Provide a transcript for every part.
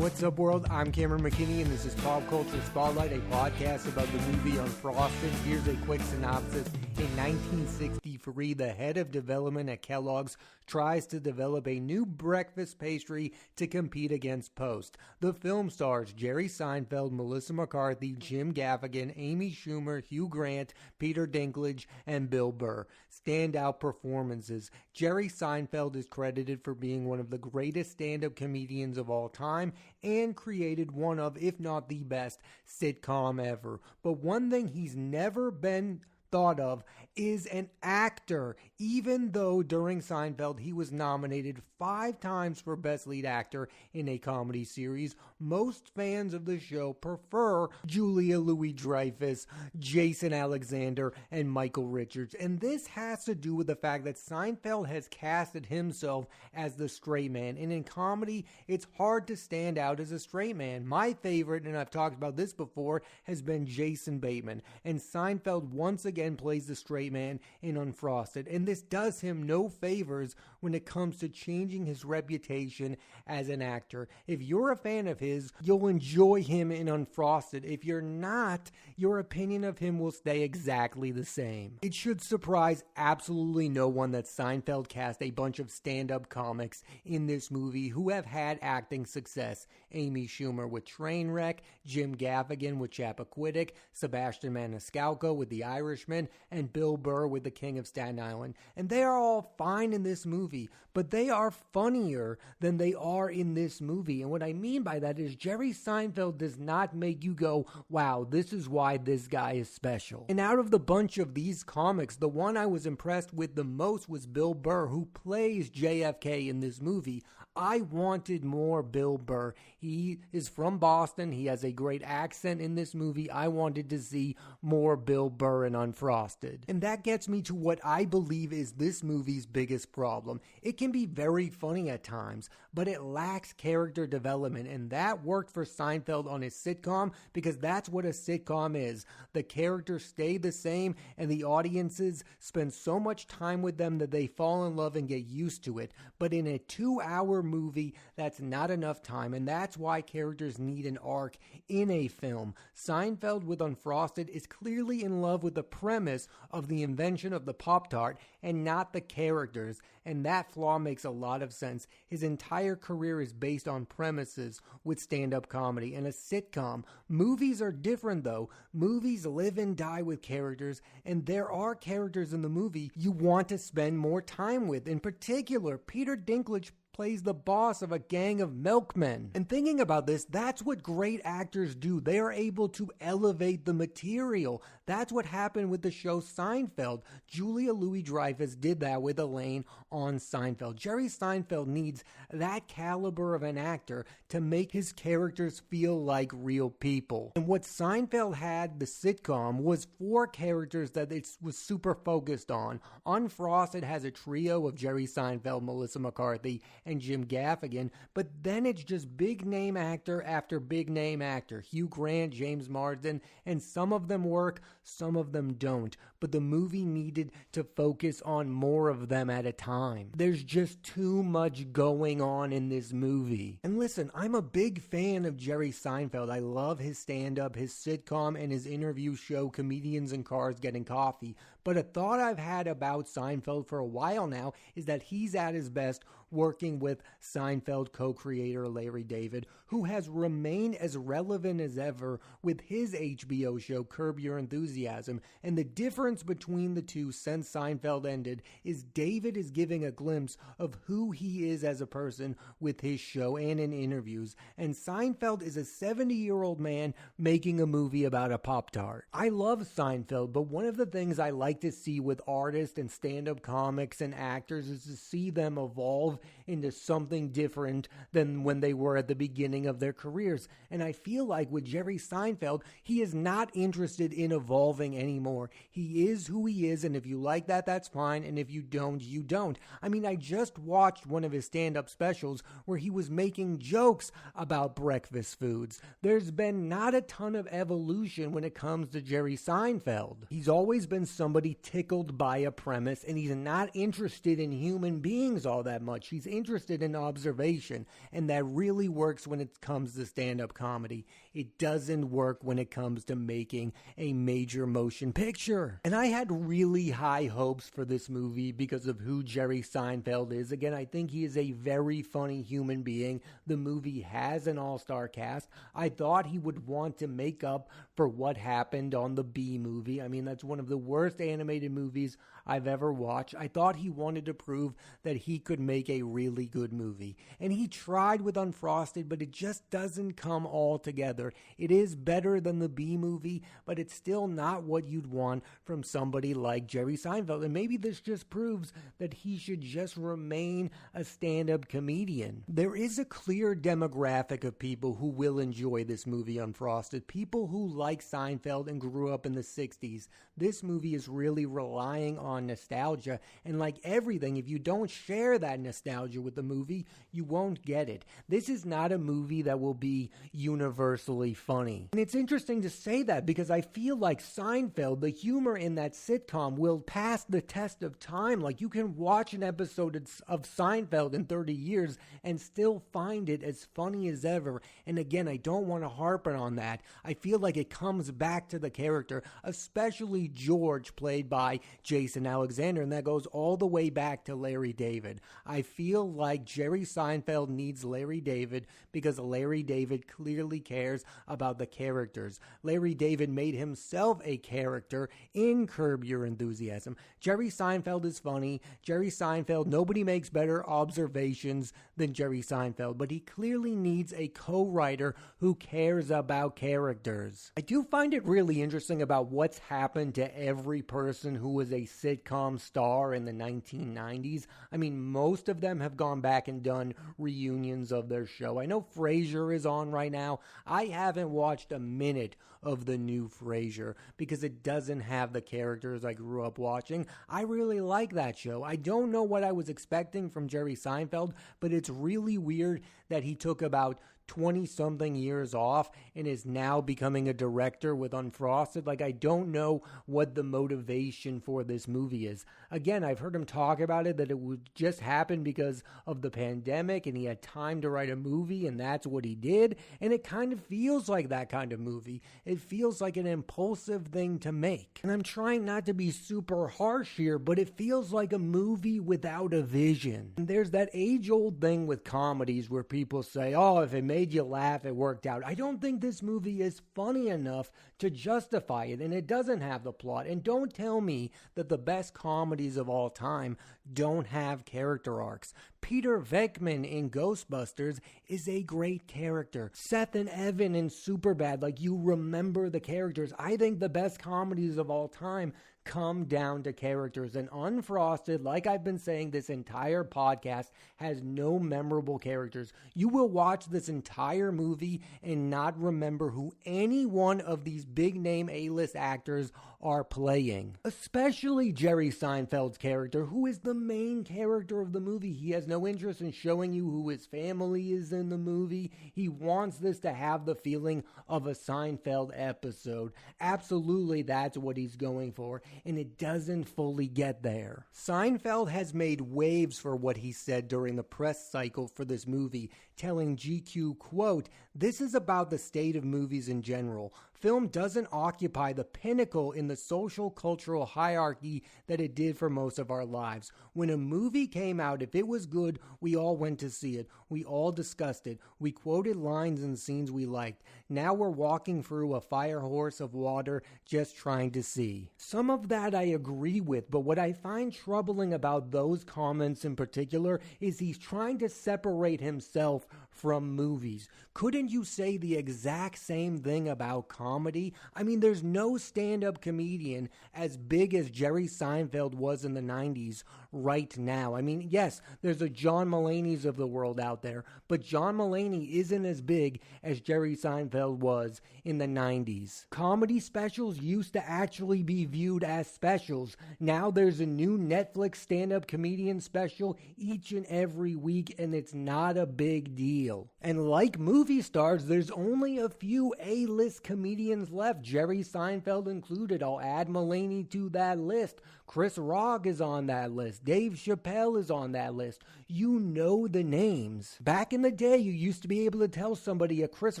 What's up, world? I'm Cameron McKinney, and this is Pop Culture Spotlight, a podcast about the movie Unfrosted. Here's a quick synopsis. In 1963, the head of development at Kellogg's tries to develop a new breakfast pastry to compete against Post. The film stars Jerry Senifeld, Melissa McCarthy, Jim Gaffigan, Amy Schumer, Hugh Grant, Peter Dinklage, and Bill Burr. Standout performances. Jerry Senifeld is credited for being one of the greatest stand-up comedians of all time and created one of, if not the best, sitcom ever. But one thing he's never been thought of is an actor, even though during Seinfeld he was nominated 5 times for Best Lead Actor in a comedy series. Most fans of the show prefer Julia Louis-Dreyfus, Jason Alexander, and Michael Richards, and this has to do with the fact that Seinfeld has casted himself as the straight man, and in comedy it's hard to stand out as a straight man. My favorite, and I've talked about this before, has been Jason Bateman, and Seinfeld once again plays the straight man in Unfrosted, and this does him no favors when it comes to changing his reputation as an actor. If you're a fan of his, you'll enjoy him in Unfrosted. If you're not, your opinion of him will stay exactly the same. It should surprise absolutely no one that Seinfeld cast a bunch of stand-up comics in this movie who have had acting success. Amy Schumer with Trainwreck, Jim Gaffigan with Chappaquiddick, Sebastian Maniscalco with The Irishman, and Bill Burr with The King of Staten Island. And they are all fine in this movie, but they are funnier than they are in this movie. And what I mean by that is Jerry Seinfeld does not make you go, wow, this is why this guy is special. And out of the bunch of these comics, the one I was impressed with the most was Bill Burr, who plays JFK in this movie. I wanted more Bill Burr. He is from Boston. He has a great accent in this movie. I wanted to see more Bill Burr in Unfrosted. And that gets me to what I believe is this movie's biggest problem. It can be very funny at times, but it lacks character development, and that worked for Seinfeld on his sitcom because that's what a sitcom is. The characters stay the same, and the audiences spend so much time with them that they fall in love and get used to it. But in a 2-hour movie, that's not enough time, and that's why characters need an arc in a film. Seinfeld with Unfrosted is clearly in love with the premise of the invention of the Pop-tart and not the characters, and that flaw makes a lot of sense. His entire career is based on premises with stand-up comedy and a sitcom. Movies are different though. Movies live and die with characters, and there are characters in the movie you want to spend more time with. In particular, Peter Dinklage plays the boss of a gang of milkmen. And thinking about this, that's what great actors do. They are able to elevate the material. That's what happened with the show Seinfeld. Julia Louis-Dreyfus did that with Elaine on Seinfeld. Jerry Seinfeld needs that caliber of an actor to make his characters feel like real people. And what Seinfeld had, the sitcom, was 4 characters that it was super focused on. Unfrosted has a trio of Jerry Seinfeld, Melissa McCarthy, and Jim Gaffigan, but then it's just big name actor after big name actor. Hugh Grant, James Marsden, and some of them work, some of them don't. But the movie needed to focus on more of them at a time. There's just too much going on in this movie. And listen, I'm a big fan of Jerry Seinfeld. I love his stand-up, his sitcom, and his interview show, Comedians in Cars Getting Coffee. But a thought I've had about Seinfeld for a while now is that he's at his best working with Seinfeld co-creator Larry David, who has remained as relevant as ever with his HBO show Curb Your Enthusiasm. And the difference between the two since Seinfeld ended is David is giving a glimpse of who he is as a person with his show and in interviews. And Seinfeld is a 70-year-old man making a movie about a Pop-tart. I love Seinfeld, but one of the things I like to see with artists and stand-up comics and actors is to see them evolve into something different than when they were at the beginning of their careers. And I feel like with Jerry Seinfeld, he is not interested in evolving anymore. He is who he is, and if you like that, that's fine, and if you don't, you don't. I mean, I just watched one of his stand-up specials where he was making jokes about breakfast foods. There's been not a ton of evolution when it comes to Jerry Seinfeld. He's always been somebody tickled by a premise, and he's not interested in human beings all that much. He's interested in observation, and that really works when it comes to stand-up comedy. It doesn't work when it comes to making a major motion picture. And I had really high hopes for this movie because of who Jerry Seinfeld is. Again, I think he is a very funny human being. The movie has an all-star cast. I thought he would want to make up for what happened on the B movie. I mean, that's one of the worst animated movies I've ever watched. I thought he wanted to prove that he could make a really good movie. And he tried with Unfrosted, but it just doesn't come all together. It is better than the B movie, but it's still not what you'd want from somebody like Jerry Seinfeld. And maybe this just proves that he should just remain a stand-up comedian. There is a clear demographic of people who will enjoy this movie Unfrosted. People who like Seinfeld and grew up in the 60s. This movie is really relying on nostalgia, and like everything, if you don't share that nostalgia with the movie, you won't get it. This is not a movie that will be universally funny. And it's interesting to say that because I feel like Seinfeld, the humor in that sitcom, will pass the test of time. Like, you can watch an episode of Seinfeld in 30 years and still find it as funny as ever. And again, I don't want to harp on that. I feel like it comes back to the character, especially George, played by Jason Alexander, and that goes all the way back to Larry David. I feel like Jerry Seinfeld needs Larry David because Larry David clearly cares about the characters. Larry David made himself a character in Curb Your Enthusiasm. Jerry Seinfeld is funny. Jerry Seinfeld, nobody makes better observations than Jerry Seinfeld, but he clearly needs a co-writer who cares about characters. I do find it really interesting about what's happened to every person who was a sitcom star in the 1990s. I mean, most of them have gone back and done reunions of their show. I know Frasier is on right now. I haven't watched a minute of the new Frasier because it doesn't have the characters I grew up watching. I really like that show. I don't know what I was expecting from Jerry Seinfeld, but it's really weird that he took about 20-something years off and is now becoming a director with Unfrosted. Like, I don't know what the motivation for this movie is. Again, I've heard him talk about it, that it would just happen because of the pandemic and he had time to write a movie and that's what he did. And it kind of feels like that kind of movie. It feels like an impulsive thing to make. And I'm trying not to be super harsh here, but it feels like a movie without a vision. And there's that age-old thing with comedies where people say, oh, if it made you laugh, it worked out. I don't think this movie is funny enough to justify it, and it doesn't have the plot. And don't tell me that the best comedies of all time don't have character arcs. Peter Venkman in Ghostbusters is a great character. Seth and Evan in Superbad, like, you remember the characters. I think the best comedies of all time come down to characters, and Unfrosted, like I've been saying this entire podcast, has no memorable characters. You will watch this entire movie and not remember who any one of these big name A-list actors are playing. Especially Jerry Seinfeld's character, who is the main character of the movie. He has no interest in showing you who his family is in the movie. He wants this to have the feeling of a Seinfeld episode. Absolutely, that's what he's going for, and it doesn't fully get there. Seinfeld has made waves for what he said during the press cycle for this movie, telling GQ, quote, "This is about the state of movies in general. Film doesn't occupy the pinnacle in the social cultural hierarchy that it did for most of our lives. When a movie came out, if it was good, we all went to see it. We all discussed it. We quoted lines and scenes we liked. Now we're walking through a fire horse of water just trying to see." Some of that I agree with, but what I find troubling about those comments in particular is he's trying to separate himself from movies. Couldn't you say the exact same thing about comedy? I mean, there's no stand-up comedian as big as Jerry Seinfeld was in the 90s right now. I mean, yes, there's a John Mulaney's of the world out there, but John Mulaney isn't as big as Jerry Seinfeld was in the 90s. Comedy specials used to actually be viewed as specials. Now there's a new Netflix stand-up comedian special each and every week, and it's not a big deal. And like movie stars, there's only a few A-list comedians left, Jerry Seinfeld included. I'll add Mulaney to that list. Chris Rock is on that list. Dave Chappelle is on that list. You know the names. Back in the day, you used to be able to tell somebody a Chris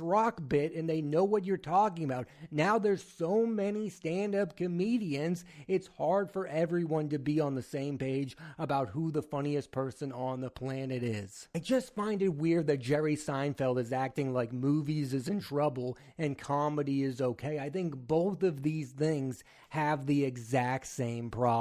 Rock bit and they know what you're talking about. Now there's so many stand-up comedians, it's hard for everyone to be on the same page about who the funniest person on the planet is. I just find it weird that Jerry Seinfeld is acting like movies is in trouble and comedy is okay. I think both of these things have the exact same problems.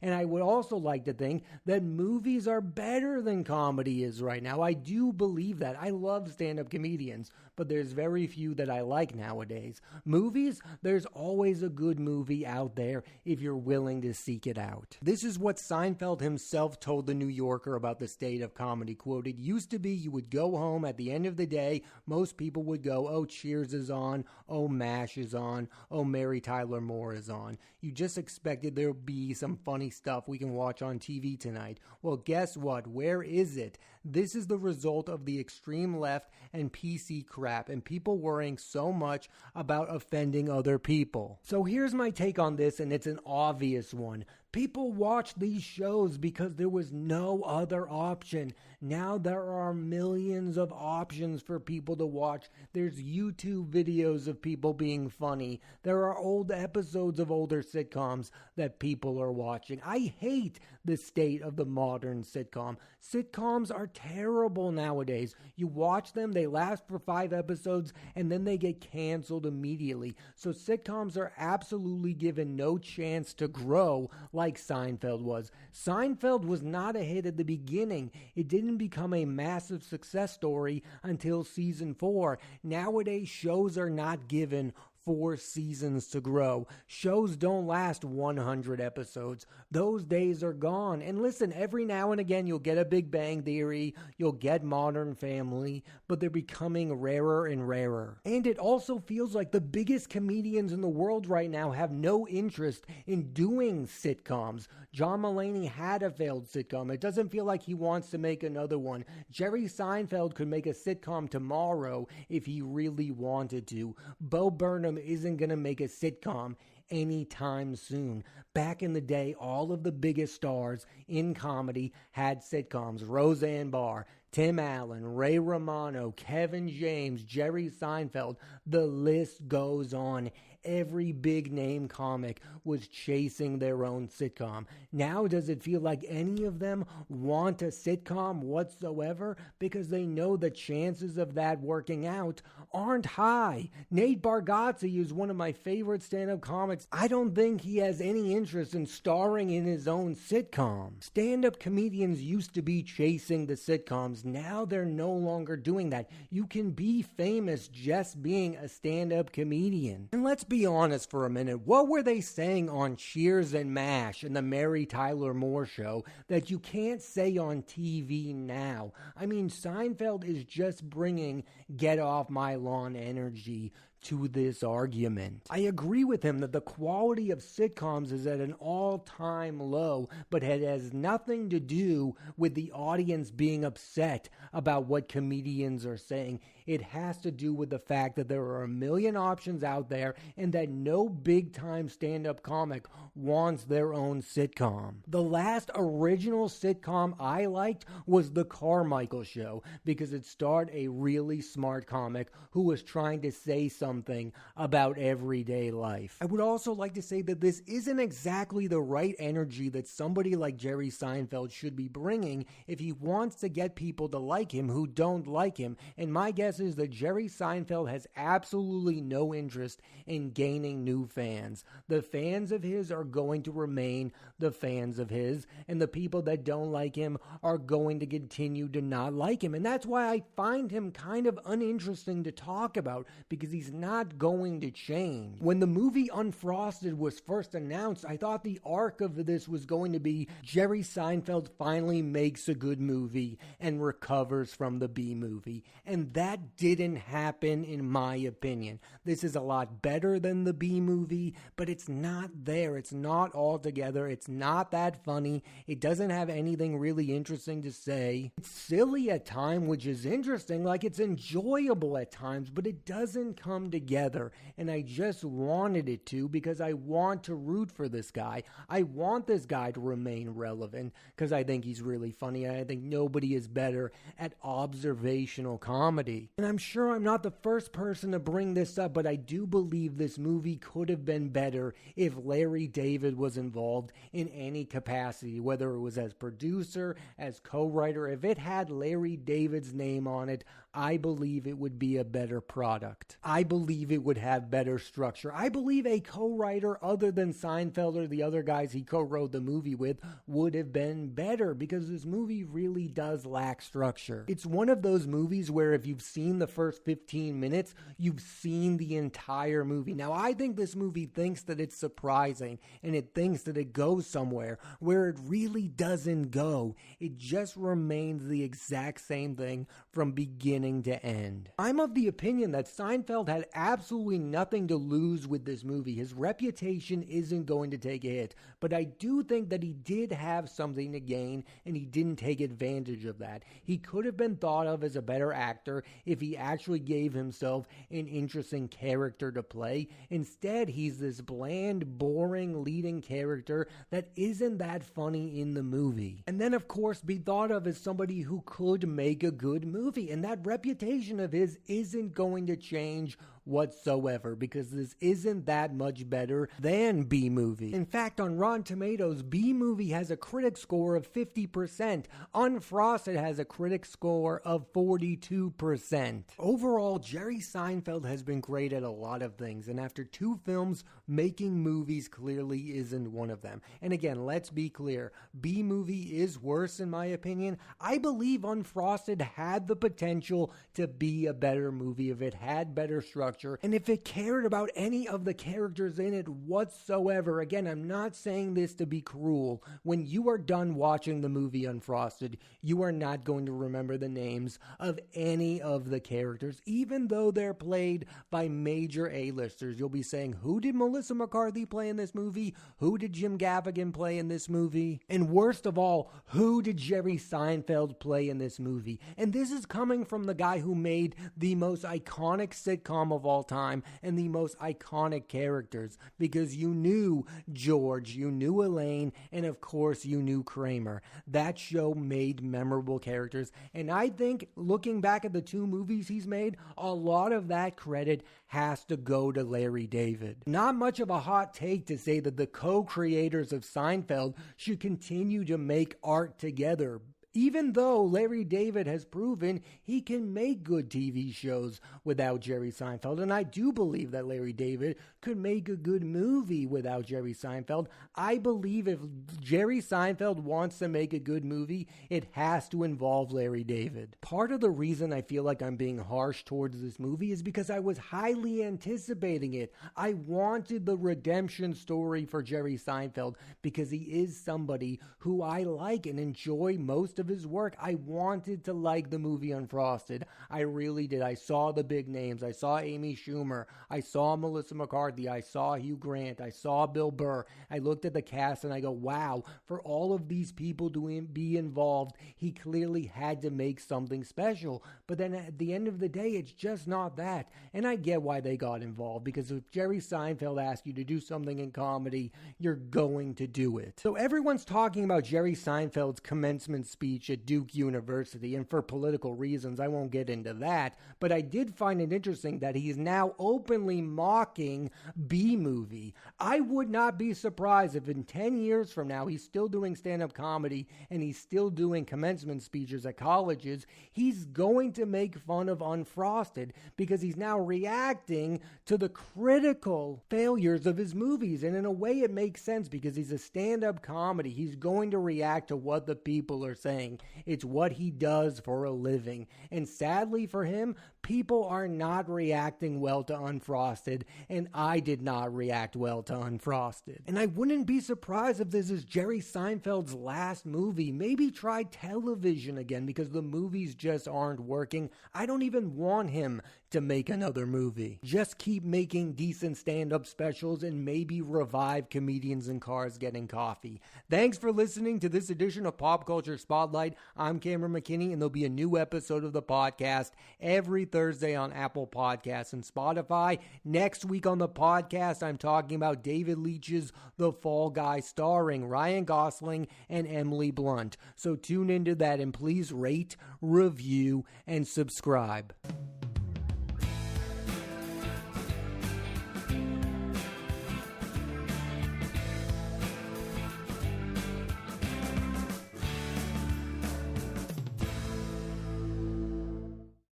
And I would also like to think that movies are better than comedy is right now. I do believe that. I love stand-up comedians, but there's very few that I like nowadays. Movies, there's always a good movie out there if you're willing to seek it out. This is what Seinfeld himself told the New Yorker about the state of comedy. Quote, "It used to be you would go home at the end of the day, most people would go, oh, Cheers is on, oh, MASH is on, oh, Mary Tyler Moore is on. You just expected there would be some funny stuff we can watch on TV tonight. Well, guess what? Where is it? This is the result of the extreme left and PC crap and people worrying so much about offending other people." So here's my take on this, and it's an obvious one. People watch these shows because there was no other option. Now there are millions of options for people to watch. There's YouTube videos of people being funny. There are old episodes of older sitcoms that people are watching. I hate the state of the modern sitcom. Sitcoms are terrible nowadays. You watch them, they last for 5 episodes, and then they get canceled immediately. So sitcoms are absolutely given no chance to grow like Seinfeld was. Seinfeld was not a hit at the beginning. It didn't become a massive success story until season 4. Nowadays, shows are not given 4 seasons to grow. Shows don't last 100 episodes. Those days are gone. And listen, every now and again you'll get a Big Bang Theory, you'll get Modern Family, but they're becoming rarer and rarer. And it also feels like the biggest comedians in the world right now have no interest in doing sitcoms. John Mulaney had a failed sitcom. It doesn't feel like he wants to make another one. Jerry Seinfeld could make a sitcom tomorrow if he really wanted to. Bo Burnham isn't going to make a sitcom anytime soon. Back in the day, all of the biggest stars in comedy had sitcoms. Roseanne Barr, Tim Allen, Ray Romano, Kevin James, Jerry Seinfeld. The list goes on. Every big name comic was chasing their own sitcom. Now, does it feel like any of them want a sitcom whatsoever? Because they know the chances of that working out aren't high. Nate Bargatze is one of my favorite stand-up comics. I don't think he has any interest in starring in his own sitcom. Stand-up comedians used to be chasing the sitcoms. Now they're no longer doing that. You can be famous just being a stand-up comedian. And let's be honest for a minute. What were they saying on Cheers and MASH and the Mary Tyler Moore show that you can't say on TV now? I mean, Seinfeld is just bringing get off my lawn energy to this argument. I agree with him that the quality of sitcoms is at an all-time low, but it has nothing to do with the audience being upset about what comedians are saying. It has to do with the fact that there are a million options out there and that no big-time stand-up comic wants their own sitcom. The last original sitcom I liked was The Carmichael Show because it starred a really smart comic who was trying to say something about everyday life. I would also like to say that this isn't exactly the right energy that somebody like Jerry Seinfeld should be bringing if he wants to get people to like him who don't like him. And my guess is that Jerry Seinfeld has absolutely no interest in gaining new fans. The fans of his are going to remain the fans of his, and the people that don't like him are going to continue to not like him. And that's why I find him kind of uninteresting to talk about, because he's not going to change. When the movie Unfrosted was first announced, I thought the arc of this was going to be Jerry Seinfeld finally makes a good movie and recovers from the B movie. And that didn't happen, in my opinion. This is a lot better than the B movie, but it's not there. It's not all together. It's not that funny. It doesn't have anything really interesting to say. It's silly at times, which is interesting. Like, it's enjoyable at times, but it doesn't come come together, and I just wanted it to because I want to root for this guy. I want this guy to remain relevant because I think he's really funny, and I think nobody is better at observational comedy. And I'm sure I'm not the first person to bring this up, but I do believe this movie could have been better if Larry David was involved in any capacity, whether it was as producer, as co-writer. If it had Larry David's name on it, I believe it would be a better product. I believe it would have better structure. I believe a co-writer other than Seinfeld or the other guys he co-wrote the movie with would have been better, because this movie really does lack structure. It's one of those movies where if you've seen the first 15 minutes, you've seen the entire movie. Now, I think this movie thinks that it's surprising, and it thinks that it goes somewhere where it really doesn't go. It just remains the exact same thing from beginning to end. I'm of the opinion that Seinfeld had absolutely nothing to lose with this movie. His reputation isn't going to take a hit, but I do think that he did have something to gain, and he didn't take advantage of that. He could have been thought of as a better actor if he actually gave himself an interesting character to play. Instead, he's this bland, boring leading character that isn't that funny in the movie. And then, of course, be thought of as somebody who could make a good movie, and that reputation of his isn't going to change whatsoever, because this isn't that much better than B-Movie. In fact, on Rotten Tomatoes, B-Movie has a critic score of 50%. Unfrosted has a critic score of 42%. Overall, Jerry Seinfeld has been great at a lot of things, and after 2 films, making movies clearly isn't one of them. And again, let's be clear, B-Movie is worse in my opinion. I believe Unfrosted had the potential to be a better movie if it had better structure, and if it cared about any of the characters in it whatsoever. Again, I'm not saying this to be cruel. When you are done watching the movie Unfrosted, you are not going to remember the names of any of the characters, even though they're played by major A-listers. You'll be saying, who did Melissa McCarthy play in this movie? Who did Jim Gaffigan play in this movie? And worst of all, who did Jerry Seinfeld play in this movie? And this is coming from the guy who made the most iconic sitcom of all time and the most iconic characters, because you knew George, you knew Elaine, and of course you knew Kramer. That show made memorable characters, and I think looking back at the 2 movies he's made, a lot of that credit has to go to Larry David. Not much of a hot take to say that the co-creators of Seinfeld should continue to make art together, even though Larry David has proven he can make good TV shows without Jerry Seinfeld. And I do believe that Larry David could make a good movie without Jerry Seinfeld. I believe if Jerry Seinfeld wants to make a good movie, it has to involve Larry David. Part of the reason I feel like I'm being harsh towards this movie is because I was highly anticipating it. I wanted the redemption story for Jerry Seinfeld because he is somebody who I like and enjoy most of his work. I wanted to like the movie Unfrosted. I really did. I saw the big names. I saw Amy Schumer. I saw Melissa McCarthy. I saw Hugh Grant. I saw Bill Burr. I looked at the cast and I go, wow, for all of these people to be involved, he clearly had to make something special. But then at the end of the day, it's just not that. And I get why they got involved, because if Jerry Seinfeld asks you to do something in comedy, you're going to do it. So everyone's talking about Jerry Seinfeld's commencement speech at Duke University, and for political reasons, I won't get into that, but I did find it interesting that he is now openly mocking B-Movie. I would not be surprised if in 10 years from now he's still doing stand-up comedy and he's still doing commencement speeches at colleges. He's going to make fun of Unfrosted because he's now reacting to the critical failures of his movies, and in a way it makes sense because he's a stand-up comedy. He's going to react to what the people are saying. It's what he does for a living. And sadly for him, people are not reacting well to Unfrosted, and I did not react well to Unfrosted. And I wouldn't be surprised if this is Jerry Seinfeld's last movie. Maybe try television again, because the movies just aren't working. I don't even want him to make another movie. Just keep making decent stand-up specials and maybe revive comedians in cars getting coffee. Thanks for listening to this edition of Pop Culture Spotlight. I'm Cameron McKinney, and there'll be a new episode of the podcast every Thursday on Apple Podcasts and Spotify. Next week on the podcast, I'm talking about David Leitch's The Fall Guy, starring Ryan Gosling and Emily Blunt. So tune into that, and please rate, review, and subscribe.